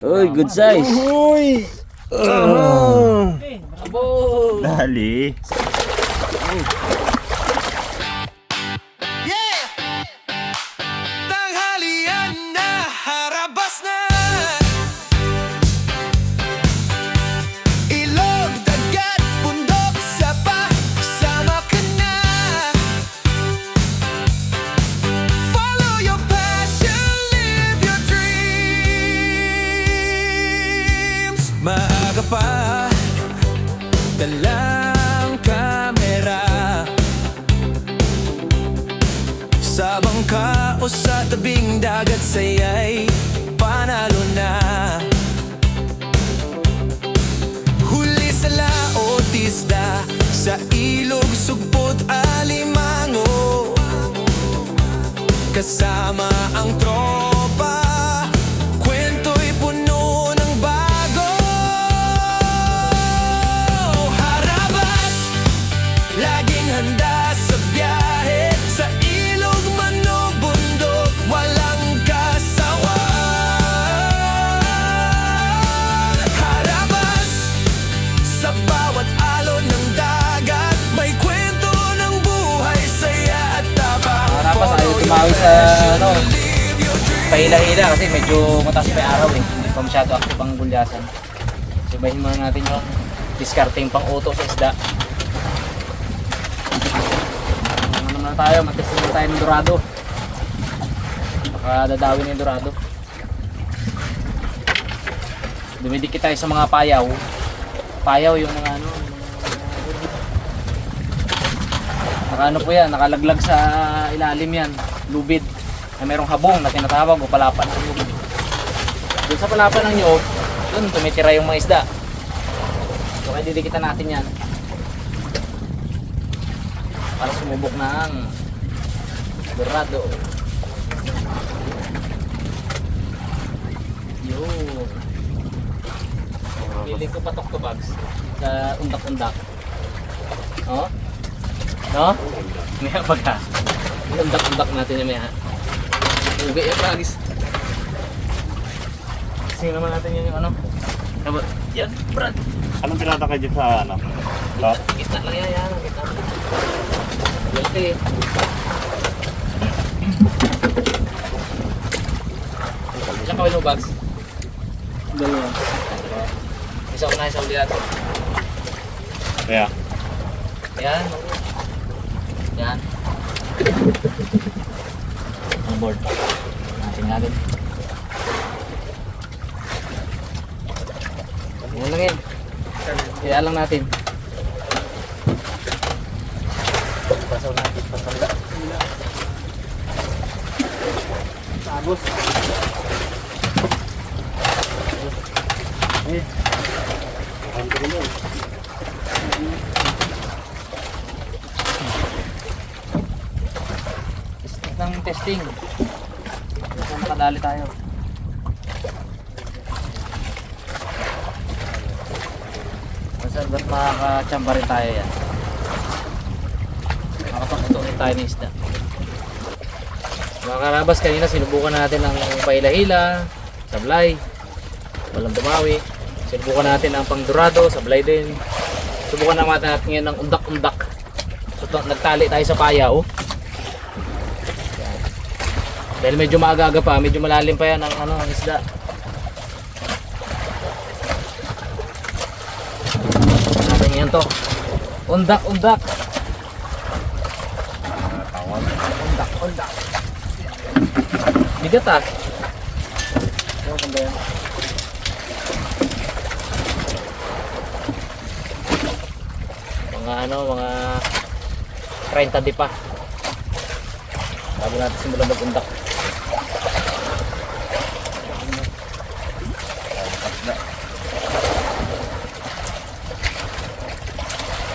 Uy, good size. Uy! Abo! Dali. Tanghalian na, harabas na. Ilog, dagat, bundok, sapa, sama ka na. Follow your passion, live your dreams. Maaga pa, dalang kamera. Sa bangka o sa tabing dagat, saya'y panalo na. Huli sa laot, isda, sa ilog, sugpot, alimango. Kasama ang tropa, kwento'y puno ng bago. Harabas, laging handa sa biyahe. Sa ilog man o bundok, walang kasawan. Harabas, sa bawat alon ng dagat, may kwento ng buhay, saya at tabang. Harapas, ayaw tumawi sa pahila-hila kasi medyo mataas pa yung araw eh. Hindi pa masyado active ang gulyasan. Subahin muna natin yung discarding pang auto sa isda. Ano naman tayo, mag-test naman tayo ng dorado. Baka dadawin yung dorado. Dumidikit tayo sa mga payaw. Payaw yung mga ano. Naka ano po yan, nakalaglag sa ilalim yan. Lubid. Na merong habong na tinatawag o palapan ng lubid. Doon sa palapan ng nyog, doon tumitira yung mga isda. So kaya didikitan natin yan. Para sumubok ng dorado. Yun. Piling ko patok to bags sa undak-undak. Oh? No? May baga. Undak-undak natin yung may ha. Ubi yung bags. Sino naman natin yun yung ano? Yan, Brad. Anong pinataka dyan sa ano? Ito? Gitna lang yan, gitna. Guilty. Isang kawin mo bags? Dalawa. Isa ko na isa ulit. Kaya. Yan. Yan. Ang board. Natin natin. Yan lang yan. Kaya lang natin. Pasaw natin. Pasaw na. Sabos. Eh. Ng testing. So, makadali tayo. Basta ba't makakachamba rin tayo yan. Makapagtutunin tayo ng isda. Mga karabas, kanina sinubukan natin ang paila-hila, sablay, walang dumawi. Sinubukan natin ang pang dorado, sablay din. Subukan naman natin ngayon ng undak-undak. So, nagtali tayo sa payaw. Dahil medyo maaga-aga pa, medyo malalim pa yan ang ano, ang isda. Natin yan to. Undak-undak. Undak-undak. Bigat ah. Ano kung ba yan? Mga ano, mga 30 di pa. Bago natin simulan mag-undak.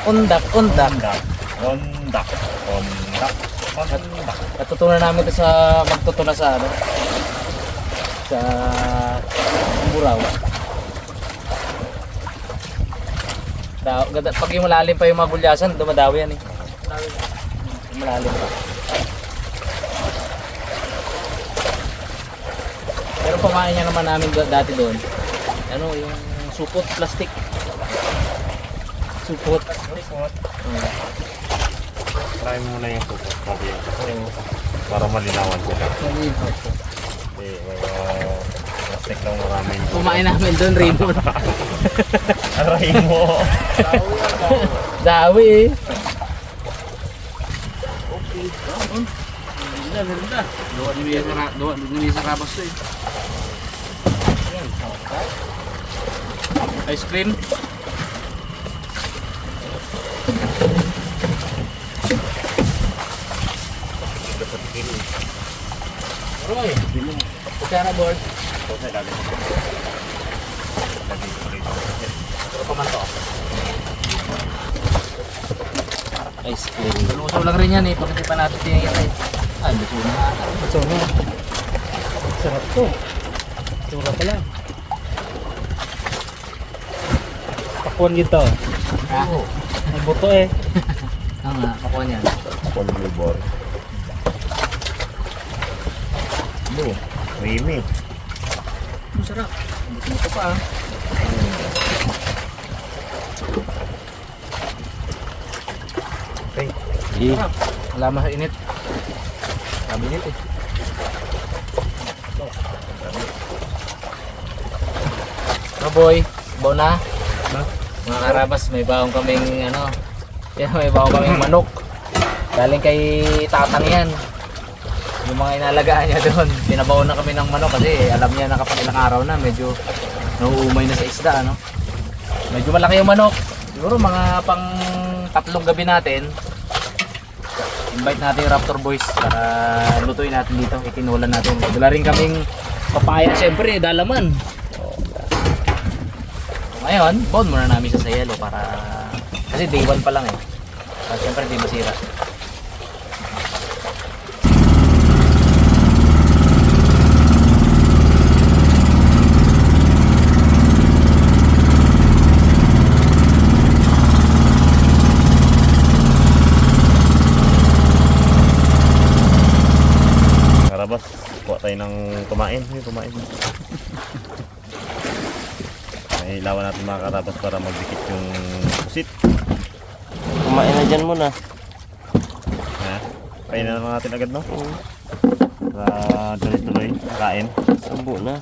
Undak. Undak. Natutunan namin ito sa magtutuna sa ano, sa Buraw. Pag yung malalim pa yung mga gulyasan, dumadawi yan eh. Malalim pa. Pero pamain niya naman namin dati doon. ano, yung supot plastic. Supot. Try mo muna yung suko. Sabi yun. Para malinawan sila. Eh, plastic lang maraming. Kumain namin doon, Raymond. Aray mo! Dawi eh. Doon ni sa rabas to eh. Ice cream. Roy, kutsara board. Okay, dali. Pero pa man to. Ice cream. Lusaw lang rin yan eh. Pag hindi pa natin tinigyan eh. Ay, lusaw na nga. Lusaw na. Sarap to. Sura pala. Pakwan gitu. Ako. May buto eh. Ang nga, pakuha niyan. Polybor. Ano? Creamy. Masarap. Buto pa ah. Okay. Sarap. Wala mainit. Sabi init eh. Boy, baw na. Mga karabas, may bawang kaming ano. Yan, may bawang kaming manok. Galing kay tatang yan. Yung mga inalagaan niya doon, pinabaw na kami ng manok kasi alam niya na kapag ilang araw na medyo nauumay na sa isda, ano. Medyo malaki yung manok. Siguro mga pang 3 gabi natin. Invite natin yung Raptor Boys para lutuin natin dito, itinulan natin. Wala rin kaming papaya, syempre, dalaman. So, ngayon, bound muna namin sa yelo para kasi day 1 pa lang eh. Para syempre di masira. Karabas, kuha tayo ng kumain. Kumain. Ay, ilawan natin mga karabas para magdikit yung pusit. Kumain na dyan muna. Ha? Kain na naman natin agad, no? Para tuloy-tuloy. Kain. Sambo na.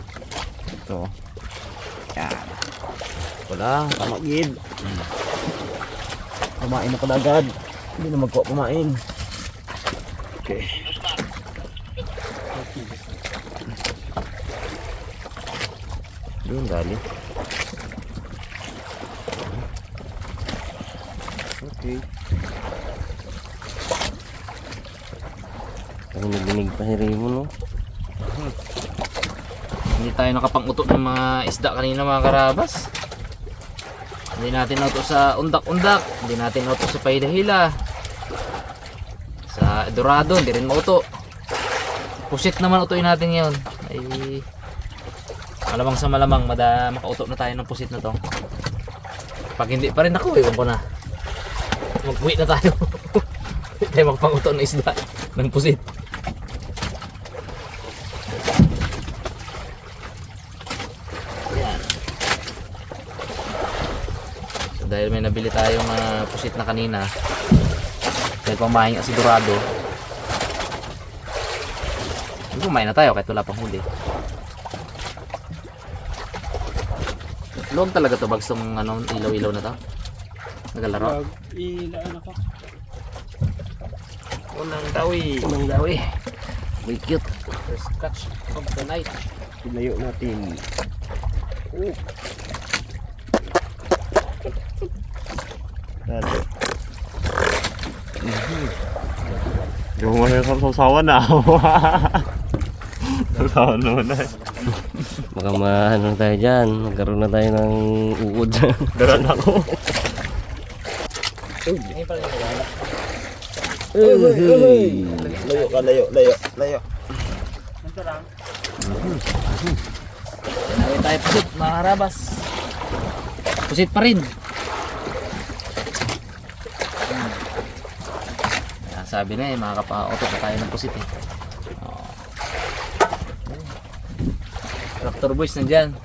Ito. Yan. Wala, tamagid. Kumain na pala agad. Hindi na magkuha kumain. Okay. Doon gali. Okay. Ang nagdinig pa si Remo, no? Hindi tayo nakapang-uto ng mga isda kanina mga karabas. Hindi natin nauto sa undak-undak, hindi natin nauto sa pailahila. Sa Dorado, hindi rin mauto. Pusit naman utuin natin ngayon. Ay malamang sa malamang makauto na tayo ng pusit na to. Pag hindi pa rin ako, iwan ko na. Mag-uwi na tayo. Hindi tayo magpang-uto ng isda ng pusit. Yan. So, dahil may nabili tayong pusit na kanina, dahil pamahin kasi Dorado, kumain na tayo kahit wala pang huli. Luwag talaga to bags tong ano, ilaw-ilaw na to. Nagalaro. Ilaan ako. Unang dawi. Unang dawi. Very cute. First catch of the night. Pinayo natin. Dali. Yung mga sausawan na. Sausawan naman na. Baka maano tayo dyan. Magkaroon na tayo ng uod. Daran ako. Ini pala yung wala. Layo ka, layo. Nawin tayo pusit, mga karabas. Pusit pa rin. Yan, sabi na eh, makakapa-auto pa tayo ng pusit eh. Oh. Raptor Boys nandyan.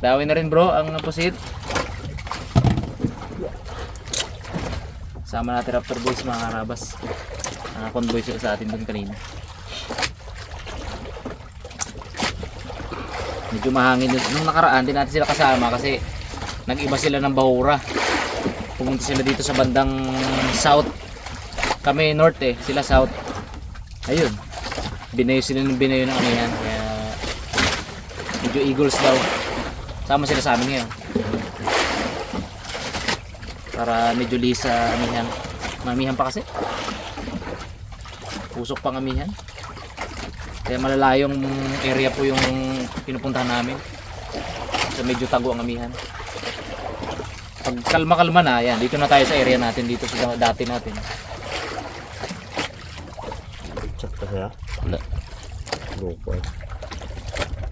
Dawin na rin bro ang pusit. Sama natin Raptor Boys mga karabas. Convoy sila sa atin dun kanina. Medyo mahangin yun. Nung nakaraan din natin sila kasama kasi nag-iba sila ng bahura. Pumunta sila dito sa bandang south. Kami north eh, sila south. Ayun. Binayo sila ng binayo ng ano yan. Kaya medyo eagles daw. Sama sila sa amin ngayon. Para medyo lisa amihan. Mamihan pa kasi. Pusok pang amihan. Kaya malalayong area po yung pinupuntahan namin. So medyo tago ang amihan. Pag kalma-kalma na, yan, dito na tayo sa area natin, dito sa dati natin. Chat ka siya. Wala. Loko eh.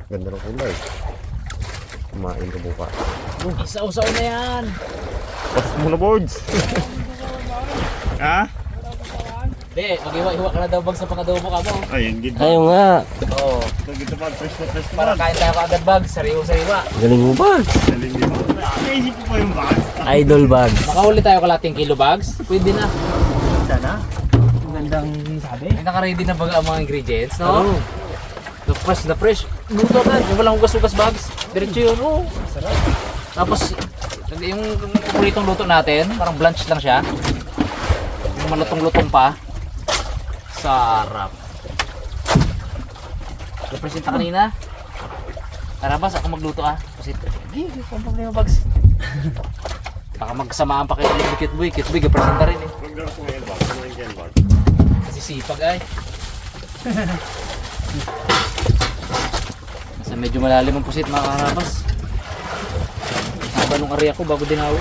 Ganda ng kulay. Kumain ka bukas. Isa-usaw na yan! Pas muna boards! Ha? Hindi, mag-iwa-iwa ka na daw bag sa pangadobo ka mo. Ay, yung gid. Ayaw nga. Oo. Gito pa, fresh na fresh Para kain tayo agad bag, sariwa-sariwa. Galing mo bags. Galing di ba? Naisip ko pa yung bags. Idol bags. Makahuli tayo kalating kilo bags, pwede na. Sana. Ang gandang sabi. Ay, naka-ready na baga ang mga ingredients, no? The fresh, the fresh. Luto na, yung walang hugas-hugas bags. Diretso yun, oh. Sarap. Tapos, yung paboritong luto natin, parang blanch lang siya. Yung malutong-lutong pa. Sarap. Representa kanina. Karabas, ako magluto ah. Kasi, hindi, kung problema bags. Baka magsamaan pa kayo ni Kitboy. Kitboy, representa rin eh. Magdaro ko ngayon bags. Ano yung yan bags? Kasi sipag ay. Nasa medyo malalim ang pusit mga karabas. Haba nung area ko bago dinawi.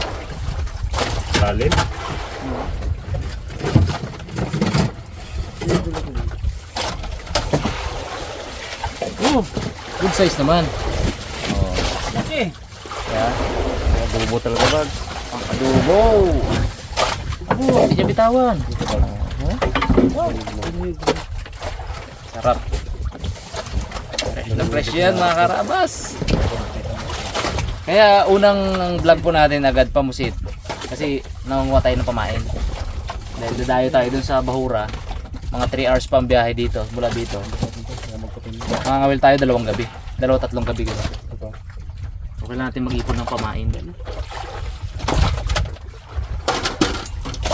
Lalim? Oh, good size naman. Oh, Laki. yeah. Adobo talaga bags. Ang adobo. Oh, hindi niya bitawan. Sarap. Fresh na fresh yan mga karabas. Kaya unang vlog po natin agad pamusit. Kasi nangunguha tayo ng pamain. Dahil dadayo tayo dun sa Bahura. Mga 3 hours pa ang biyahe dito, mula dito. Makangawil tayo 2 gabi. 2-3 gabi gano'n. Okay lang natin mag-ipon ng pamain.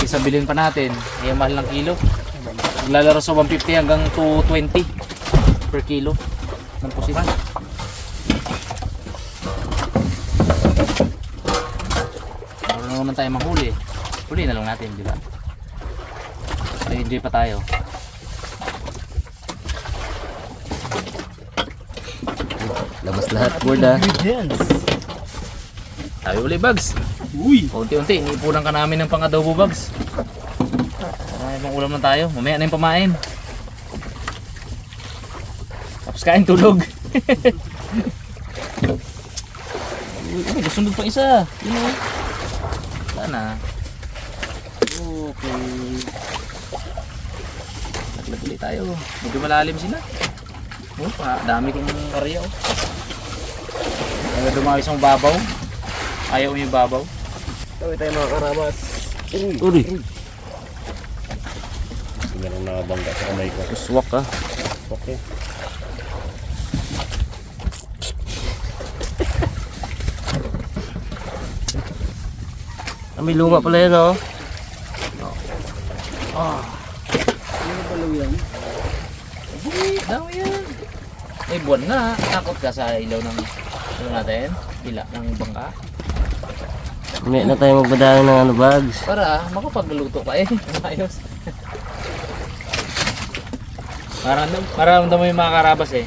Isa bilhin pa natin, ay mahal ng kilo. Maglalaro sa 150 hanggang 220 per kilo ng pusit. Marunong naman tayo manghuli. Huli na lang natin, di ba? Enjoy pa tayo. Labas lahat, board ah. Ingredients. Tayo uli bags. Uy. Unti-unti, iniipunan ka namin ng pang-adobo bags. Ay, pang ulam na tayo. Mamaya na yung pamain. Tapos kain tulog. Uy, gusunod pa isa. Yun o. Sana. Okay. Naglag ulit tayo. Medyo malalim sila. Oh, dami kong karya oh. Ayaw dumawi sa babaw. Ayaw yung babaw. Tawid tayo mga karabas. Uri. Meron na bangga sa kamay ko. Swak ah. Okay. May lunga pala yan oh. Daw yan. May buwan na. Takot ka sa ilaw ng ano natin? Ila ng bangka. May na tayo magbadahan ng ano bags. Para makapagluto ka eh. Ayos. Maramdaman mo yung mga karabas eh.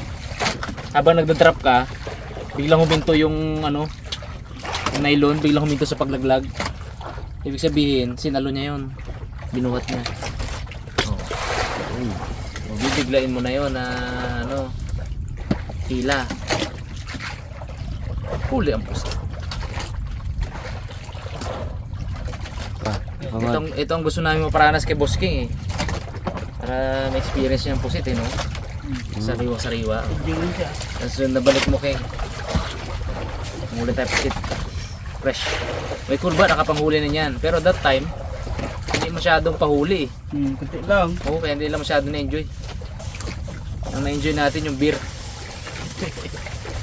Habang nagda-drop ka, biglang huminto yung ano, yung nylon, biglang huminto sa paglaglag. Ibig sabihin, sinalo niya yun. Binuhat niya. Oh. Bibiglain mo na yun na ano, hila. Huli ang pusa. Ito ang gusto namin maparanas kay Boss King eh. Para may experience niya ng pusit eh, no? Sariwa-sariwa. Enjoy siya. Tapos nabalik mo King. Huli tayo pasit. Fresh. May kurba, nakapanghuli na yan. Pero that time, hindi masyadong pahuli eh. Kunti lang. Oo, kaya hindi lang masyado na-enjoy. Ang na-enjoy natin yung beer.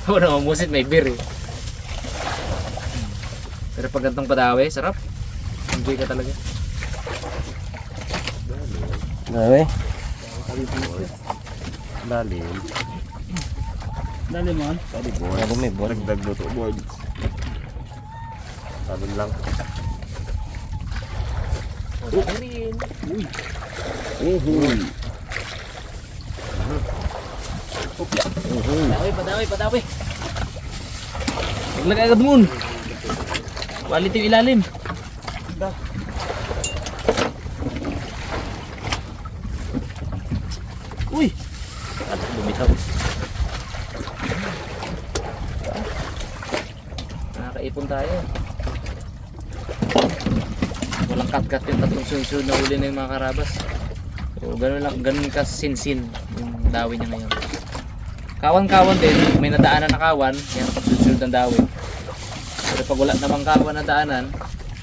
Oo naman, musit may beer eh. Pero pag gantong padawi, sarap. Enjoy ka talaga. Dami. Lalim. Dali mo. Sabi boy. Ano may board? Dagdag luto boy. Sabi lang. Uhuy. Padawi. Maglagay agad mun. Quality yung ilalim. Uy! Lumitaw. Nakakaipon tayo. Walang cut-cut yung tatlong sunod na huli na yung mga karabas. So, ganun ka sinsin yung dawi niya ngayon. Kawan-kawan din, may nadaanan na kawan, yan sunod ng dawi. Pero pag wala namang kawan na daanan,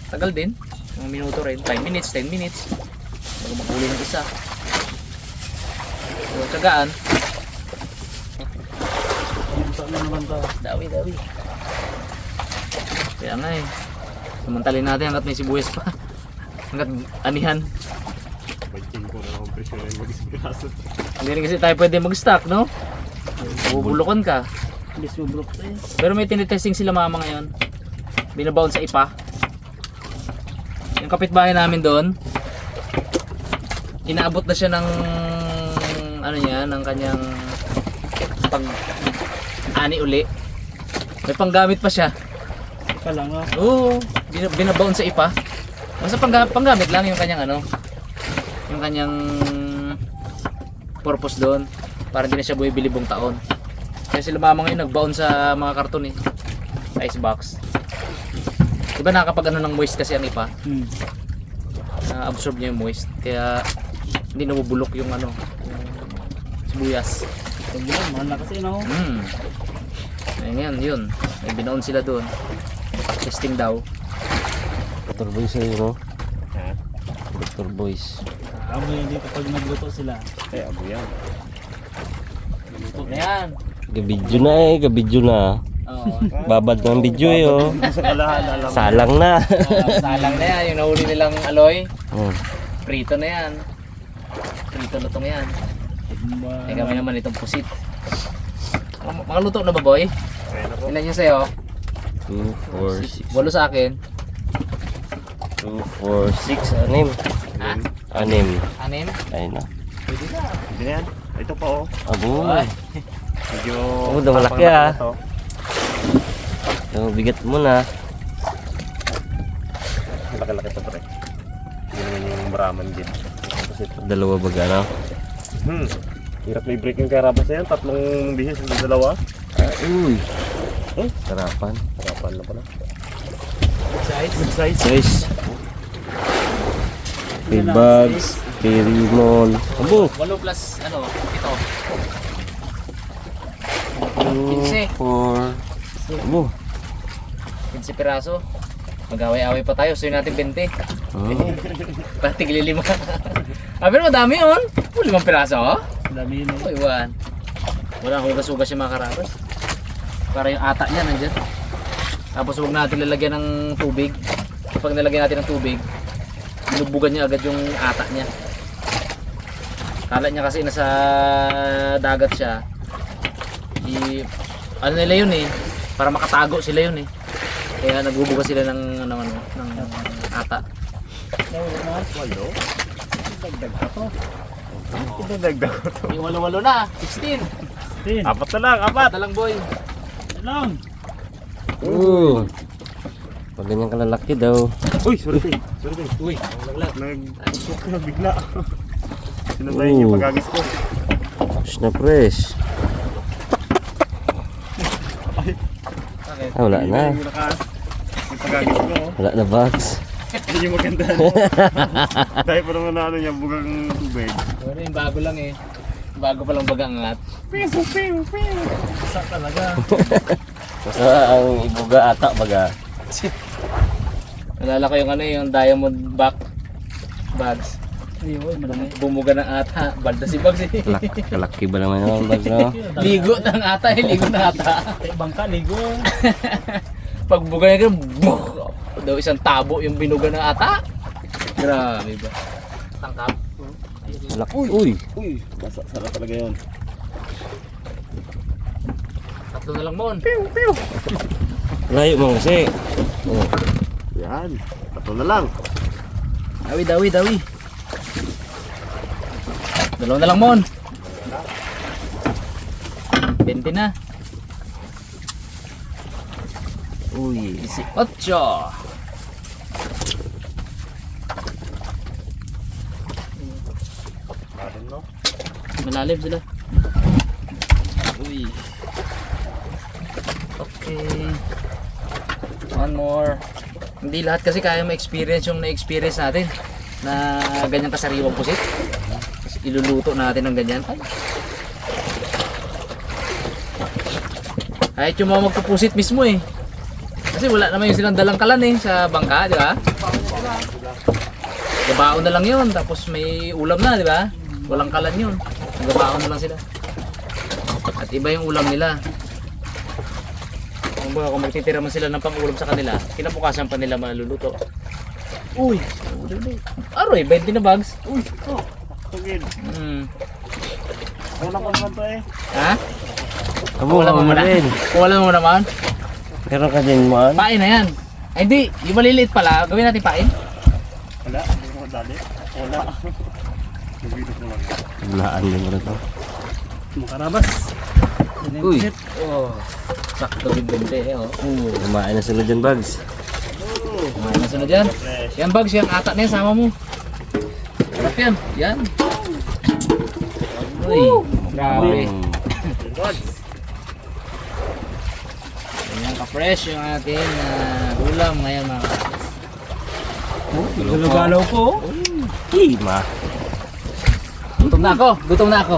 tagal din, mga minuto rin, 5 minutes, 10 minutes, bago makahuli ng isa. So, tsagaan, Saan na naman to? dawi. Kaya nga eh, samantalin natin hanggat may sibuyas pa, hanggat anihan. Baikin ko na akong presyo na yung mag-ispiraso. Hindi rin kasi tayo pwede mag-stock, no? Bubulukan ka. Hindi subrok to eh. Pero may tinitesting sila mama ngayon. Binabaon sa ipa. Yung kapitbahay namin doon, inaabot na siya ng ano niya, ng kanyang pag ani uli. May panggamit pa siya. Kala nga. Oo, binabaon sa ipa. Basta panggamit lang yung kanyang ano, yung kanyang purpose doon. Para hindi na siya bumibili buong taon. Kaya sila mama ngayon nagbaon sa mga karton eh. Ice box. Diba nakakapag ano ng moist kasi ang ipa? Na-absorb niya yung moist. Kaya hindi nabubulok yung ano, yung sibuyas. Pagbulan, mahal na kasi no. Ngayon, yun. May binaon sila doon. Testing daw. Dr. Boys sa'yo, no? Ha? Dr. Boys. Amoy dito pag nagluto sila. Eh, abo yan. Luto na yan. Gabidyo na. Oo. Babad ng video eh, oh. Sa kalahan, alam. Salang na. Salang na yan. Yung nahuli nilang aloy. Hmm. Prito na yan. Prito lutong yan. Eh kami naman itong pusit. Makaluto na ba boy? Ayun na po. Ilan yun sa'yo? 2, 4, 6. 8 sa akin. 2, 4, 6. Anim. Ha? Anim. 6? Ayun na. Hindi na yan. Ito pa oh. Abo. Ay. Medyo... Oh, malaki, ah. to. So, bigat mo na. Laki-laki pa pre. Hindi naman yung maraman din. Kasi Dalawa baga na. hirap na i-break yung karabas na yan. 3 bihis sa dalawa. Uy. Eh? Sarapan. Harapan na pala. Size? Good size. Guys. Kay Bugs. Kay Rimon. Abo. 8 plus ano, ito. 2, 4. Abo. 15 piraso. Mag-away-away pa tayo. Suyo natin 20. Parang tigli 5. Pero madami yun. 5 piraso. Dami yun eh. Uy, Juan. Walang hugas-hugas yung mga karabas. Para yung ata niya nandyan. Tapos huwag natin lalagyan ng tubig. Pag nalagyan natin ng tubig, binubugan niya agad yung ata niya. Kala niya kasi nasa dagat siya. Ano nila yun eh. Para makatago sila yun eh. Kaya nagbubuga sila ng ata. Walo? Dagdag ka to. Dagdag ko to. Yung 8 na, 16. 10. Apat na lang, apat! Ata lang boy. Lang. Oo. Pag ganyan kalalaki daw. Uy, sorry tayo. Sorry tayo. Uy, Nag-shock na bigla. Sinabayin yung pagagis ko. Fresh na fresh. okay. Ah, wala na. Yung lakas. Yung pagagis ko. Wala na Bugs. Hindi yung maganda. Dahil pa naman na ano niya, bugang tubig. Ano yung bago lang eh. Bago pa lang bagangat. Piso. Isa talaga. Basta ang ibuga ata baga. Nalala ko yung ano yung diamond back bags. Ayun, madami. Bumuga ng ata, balda si Bags eh. Kalaki ba naman yung bags no? Ligo ng ata eh, ligo ng ata. Ay, bangka, ligo. Pagbuga niya ganun, daw isang tabo yung binuga ng ata. Grabe ba? Tangkap. Laki. Uy. Uy, basa sana talaga yun. Tatlo na lang mon. Layo mo kasi. Oh. Yan, tatlo na lang. Dawi, dawi, dawi. Dalawa na lang mon. 20 na. Uy. 18. Marin no? Malalim sila. Uy. Okay. One more. Hindi lahat kasi kaya ma-experience yung na-experience natin na ganyan kasariwang pusit. Tapos iluluto natin ng ganyan. Ay. Kahit yung mga magpupusit mismo eh. Kasi wala naman yung silang dalang kalan eh sa bangka, di ba? Gabaon na lang yun, tapos may ulam na, di ba? Walang kalan yun. Gabaon na lang sila. At iba yung ulam nila. Kung magtitira man sila ng pang-ulam sa kanila, kinabukasan pa nila maluluto. Uy! Aroy, 20 na bags. Uy! Oh, tugid. Wala ko naman to eh. Ha? Abo, Wala mo mo na. rin. Wala mo naman. Meron ka din man. Pain na yan. Ay hindi, yung maliliit pala, gawin natin pain. Wala, hindi mo dali. Wala. Nagbitot mo lang. Bulaan din mo na to. Makarabas. Uy. Oh, sakto din 20 eh. Oh. Kumain na sila dyan bags. Kumain na sunod yan. Yan bags, yung ata na yan, sama mo. Sarap yan. Yan. Uy, grabe. Ganyan ka-fresh yung ating ulam ngayon mga kapatid. Galaw-galaw ko. Ima. Gutom na ako, gutom na ako.